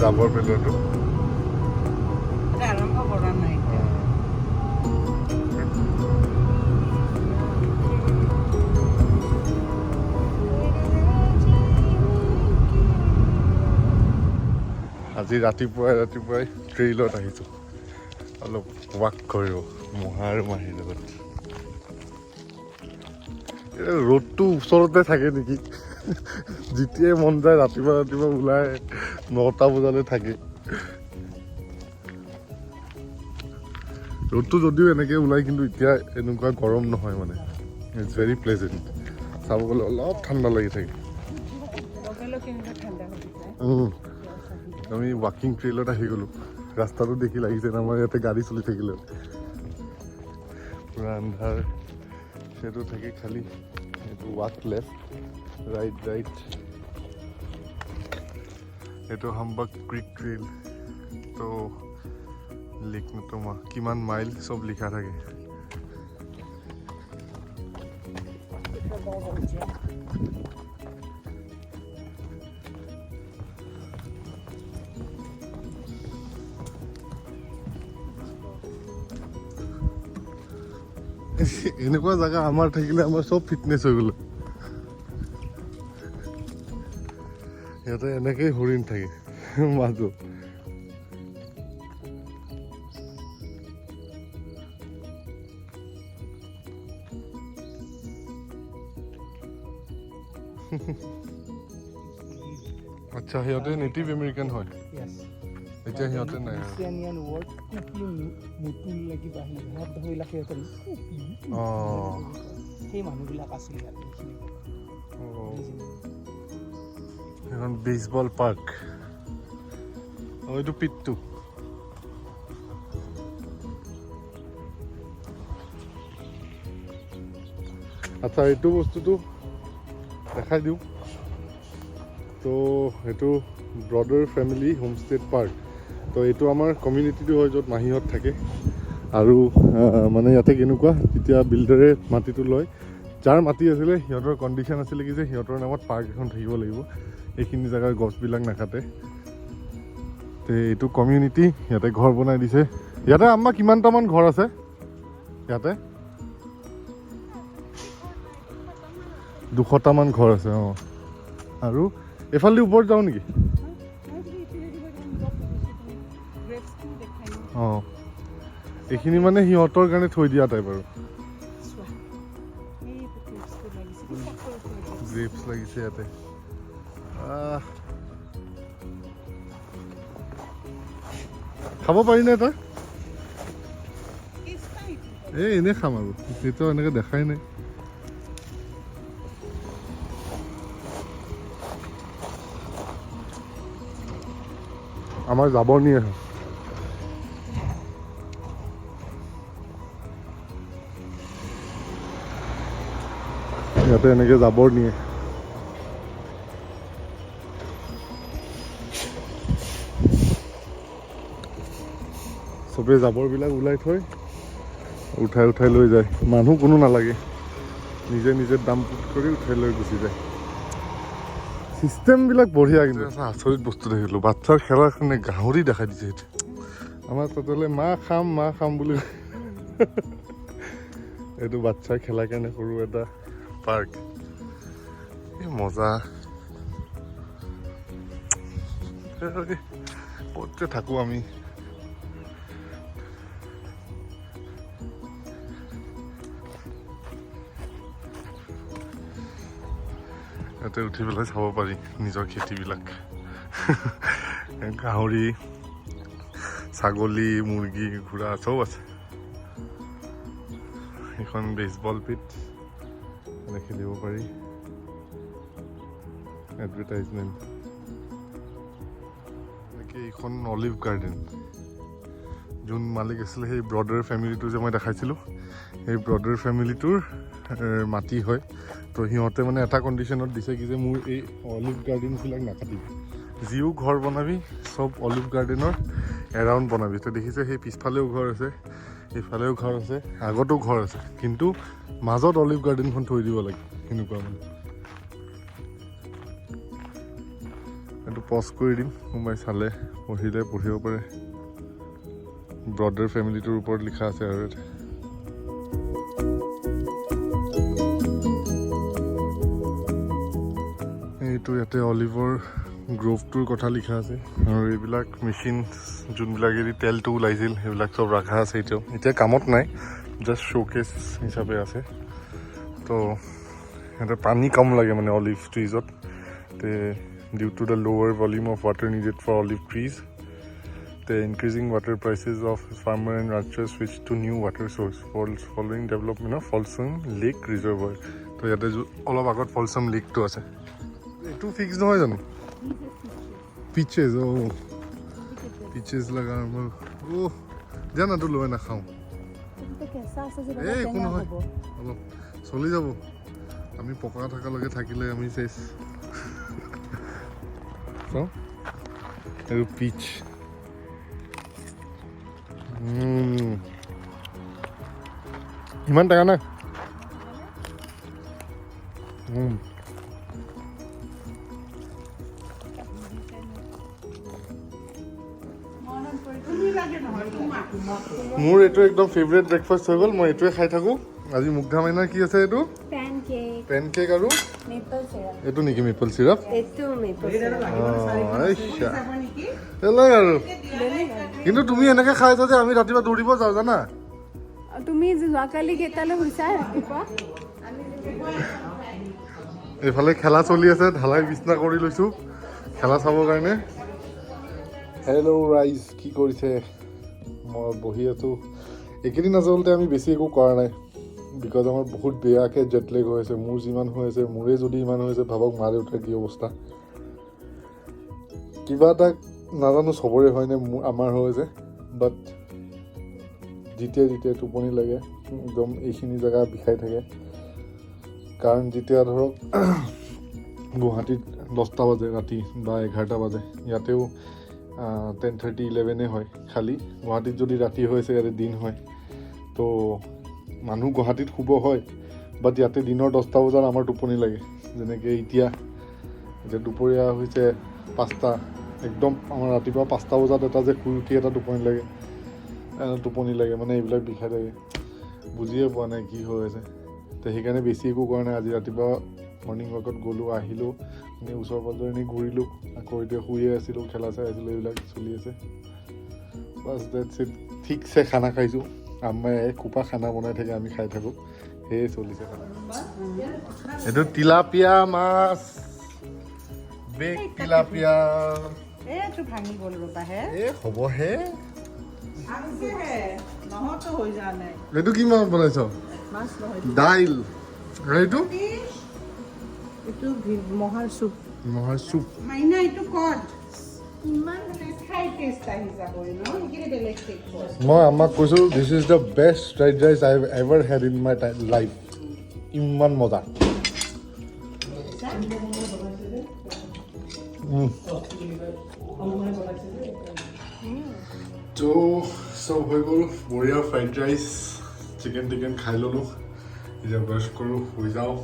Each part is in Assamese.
জাবৰ পেলোৱাটো আৰম্ভ কৰা নাই আজি ৰাতিপুৱাই ট্ৰেইলত আহিছোঁ অলপ ৱাক কৰিব মহা আৰু মাহীৰ লগত ৰ'দটো ওচৰতে থাকে নেকি যেতিয়াই মন যায় ৰাতিপুৱা ওলাই 9টা বজালৈ থাকে ৰ'দটো যদিও এনেকৈ ওলাই কিন্তু এতিয়া এনেকুৱা গৰম নহয় মানে ইটছ ভেৰি প্লেজেণ্ট চাব গ'লে অলপ ঠাণ্ডা লাগি থাকে আমি ৱাকিং ট্ৰেইলত আহি গ'লোঁ ৰাস্তাটো দেখি লাগিছে আমাৰ ইয়াতে গাড়ী চলি থাকিলে পূৰা আন্ধাৰ সেইটো থাকি খালি এইটো ৱাক লেফ্ট ৰাইট এইটো হামবাগ ক্ৰিক ট্ৰেইল তো লিখ তোমাৰ কিমান মাইল চব লিখা থাকে এনেকুৱা জাগা আমাৰ থাকিলে আমাৰ চব ফিটনেছ হৈ গ'ল ইয়াতে এনেকেই হৰিণ থাকে মাজত আচ্ছা সিহঁতে নেটিভ আমেৰিকান হয় এতিয়া সিহঁতে নাই এখন বেছবল পাৰ্ক এইটো পিটটো আচ্ছা এইটো বস্তুটো দেখাই দিওঁ তো এইটো ব্ৰডাৰ ফেমিলি হোমষ্টেড পাৰ্ক তো এইটো আমাৰ কমিউনিটিটো হয় য'ত মাহীহঁত থাকে আৰু মানে ইয়াতে কেনেকুৱা যেতিয়া বিল্ডাৰে মাটিটো লয় যাৰ মাটি আছিলে সিহঁতৰ কণ্ডিশ্যন আছিলে কি যে সিহঁতৰ নামত পাৰ্ক এখন থাকিব লাগিব এইখিনি জেগাৰ গছবিলাক নাকাটে তো এইটো কমিউনিটি ইয়াতে ঘৰ বনাই দিছে ইয়াতে আমাৰ কিমানটামান ঘৰ আছে ইয়াতে 200টামান ঘৰ আছে অঁ আৰু এফালে ওপৰত যাওঁ নেকি অঁ এইখিনি মানে সিহঁতৰ কাৰণে থৈ দিয়া টাইপ আৰু গ্ৰেপছ লাগিছে ইয়াতে খাব পাৰি নে তই এই এনেই খাম আৰু এইটো এনেকৈ দেখাই নাই আমাৰ জাবৰ নিয়ে ইয়াতে এনেকৈ জাবৰ নিয়ে চবেই জাবৰবিলাক ওলাই থৈ উঠাই লৈ যায় মানুহ কোনো নালাগে নিজে দাম পুট কৰি উঠাই লৈ গুচি যায় চিষ্টেমবিলাক বঢ়িয়া কিন্তু আচৰিত বস্তু দেখিলোঁ বাচ্ছাৰ খেলাৰ কাৰণে গাহৰি দেখাই দিছে সেইটো আমাৰ তাতে মা খাম বুলি এইটো বাচ্ছাৰ খেলাৰ কাৰণে সৰু এটা পাৰ্ক এই মজা ক'তে থাকোঁ আমি ইয়াতে উঠি পেলাই চাব পাৰি নিজৰ খেতিবিলাক গাহৰি ছাগলী মুৰ্গী ঘোঁৰা চব আছে এইখন বেছবল পিট এনে খেলিব পাৰি এডভাৰটাইজমেণ্ট এনেকৈ এইখন অলিভ গাৰ্ডেন যোন মালিক আছিলে সেই ব্ৰডাৰ ফেমিলিটো যে মই দেখাইছিলোঁ সেই ব্ৰডাৰ ফেমিলিটোৰ মাটি হয় তো সিহঁতে মানে এটা কণ্ডিশ্যনত দিছে কি যে মোৰ এই অলিভ গাৰ্ডেনবিলাক নাকাটিবি যিও ঘৰ বনাবি চব অলিভ গাৰ্ডেনৰ এৰাউণ্ড বনাবি তো দেখিছে সেই পিছফালেও ঘৰ আছে এইফালেও ঘৰ আছে আগতো ঘৰ আছে কিন্তু মাজত অলিভ গাৰ্ডেনখন থৈ দিব লাগে সেনেকুৱা মানে এইটো পজ কৰি দিম, কোনোবাই চালে পঢ়িলে পঢ়িব পাৰে। ব্ৰডাৰ ফেমিলিটোৰ ওপৰত লিখা আছে আৰু ইয়াতে। এইটো ইয়াতে অলিভৰ গ্ৰোভটোৰ কথা লিখা আছে আৰু এইবিলাক মেচিন যোনবিলাকেদি তেলটো ওলাইছিল সেইবিলাক চব ৰখা আছে এতিয়াও। এতিয়া কামত নাই, জাষ্ট শ্ব'কেছ হিচাপে আছে। তো ইয়াতে পানী কম লাগে মানে অলিভ ট্ৰিজত, তে due to the lower volume of water needed for olive trees, the increasing water prices of farmer and ranchers switch to new water source following development of Folsom Lake Reservoir. তো ইয়াতে অলপ আগত ফলছম লেকটো আছে। এইটো ফিক্স নহয় জানো? পিচেছ, পিচেছ লগা জানাতো লৈ নাখাওঁ। এই একো নহয়, অলপ চলি যাব। আমি পকা থকালৈকে থাকিলে আমি চেচ। এইটো পিচ। ইমান টেঙা নাই। মোৰ এইটো একদম ফেভৰেট ব্ৰেকফাষ্ট হৈ গ'ল, মই এইটোৱে খাই থাকোঁ। আজি মুগ্ধা মাইনাৰ কি আছে? এইটো পেনকেক আৰু এইটো নেকি মেপল চিৰাপ? আৰু কিন্তু তুমি এনেকে খাই আছা যে আমি ৰাতিপুৱা দৌৰিব যাওঁ জানা। তুমি যোৱাকালি কেইটালৈ শুইছা ৰাতিপুৱা? এইফালে খেলা চলি আছে, ঢালাই বিচনা কৰি লৈছোঁ খেলা চাবৰ কাৰণে। হেল্ল' ৰাইজ, কি কৰিছে? মই বহি আছোঁ। এইকেইদিন আচলতে আমি বেছি একো কৰা নাই, বিকজ আমাৰ বহুত বেয়াকৈ জেটলেগ হৈ আছে। মোৰ যিমান হৈ আছে, মোৰে যদি ইমান হৈ আছে, ভাবক মা দেউতাৰ কি অৱস্থা। কিবা এটা নাজানো চবৰে হয়নে আমাৰ হৈ আছে, বাট যেতিয়া টোপনি লাগে একদম এইখিনি জেগা বিষাই থাকে। কাৰণ যেতিয়া ধৰক গুৱাহাটীত 10টা বাজে ৰাতি বা 11টা বাজে, ইয়াতেও 10:30, 11 হয়। খালী গুৱাহাটীত যদি ৰাতি হৈছে ইয়াতে দিন হয়, তো মানুহ গুৱাহাটীত শুব হয়, বাট ইয়াতে দিনৰ 10টা বজাত আমাৰ টোপনি লাগে। যেনেকৈ এতিয়া দুপৰীয়া হৈছে 5টা, একদম আমাৰ ৰাতিপুৱা 5টা বজাত এটা যে শুই উঠি এটা টোপনি লাগে মানে এইবিলাক বিষাই থাকে। বুজিয়ে পোৱা নাই কি হৈ আছে। তো সেইকাৰণে বেছি একো কৰা নাই। আজি ৰাতিপুৱা মৰ্ণিং ৱাকত গ'লোঁ, আহিলোঁ, এনেই ওচৰ পাঁজৰে এনেই ঘূৰিলোঁ, আকৌ এতিয়া শুয়ে আছিলোঁ, খেলা চাই আছিলোঁ, এইবিলাক চলি আছে। Bus that's it. ঠিকছে খানা খাইছোঁ। আম্মাই খোপা খানা বনাই থাকে, আমি খাই থাকোঁ, সেয়ে চলিছে খানা। এইটো তিলাপিয়া মাছ, বেগ তিলাপিয়া। হ'বহে। এইটো কি মাছ বনাইছ? দাইল। এইটো মহাৰ চুপ। মহাৰ চুপ। মই আমাক কৈছোঁ this is the best fried rice I have ever head in my life. ইমান মজা। তো চব হৈ গ'ল, বঢ়িয়া ফ্ৰাইড ৰাইচ, চিকেন খাই ল'লোঁ। এতিয়া ব্ৰাছ কৰোঁ, শুই যাওঁ।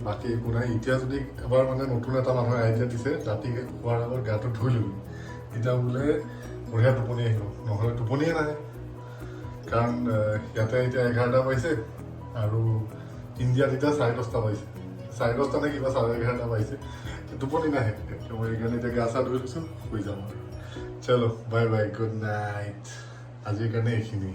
বাকী একো নাই। এতিয়া যদি এবাৰ মানে নতুন এটা মানুহে আইডিয়া দিছে, ৰাতি খোৱাৰ আগত গাটো ধুই ল'বি, তেতিয়া বোলে বঢ়িয়া টোপনি আহিব। নহ'লে টোপনিয়ে নাহে। কাৰণ ইয়াতে এতিয়া 11টা পাইছে আৰু ইণ্ডিয়াত এতিয়া 10:30 পাইছে। 10:30 নে কিবা 11:30 পাইছে, টোপনি নাহে। মই সেইকাৰণে এতিয়া গা চা ধুই লৈছোঁ, শুই যাম আৰু। চলো বাই বাই, গুড নাইট। আজিৰ কাৰণে এইখিনি।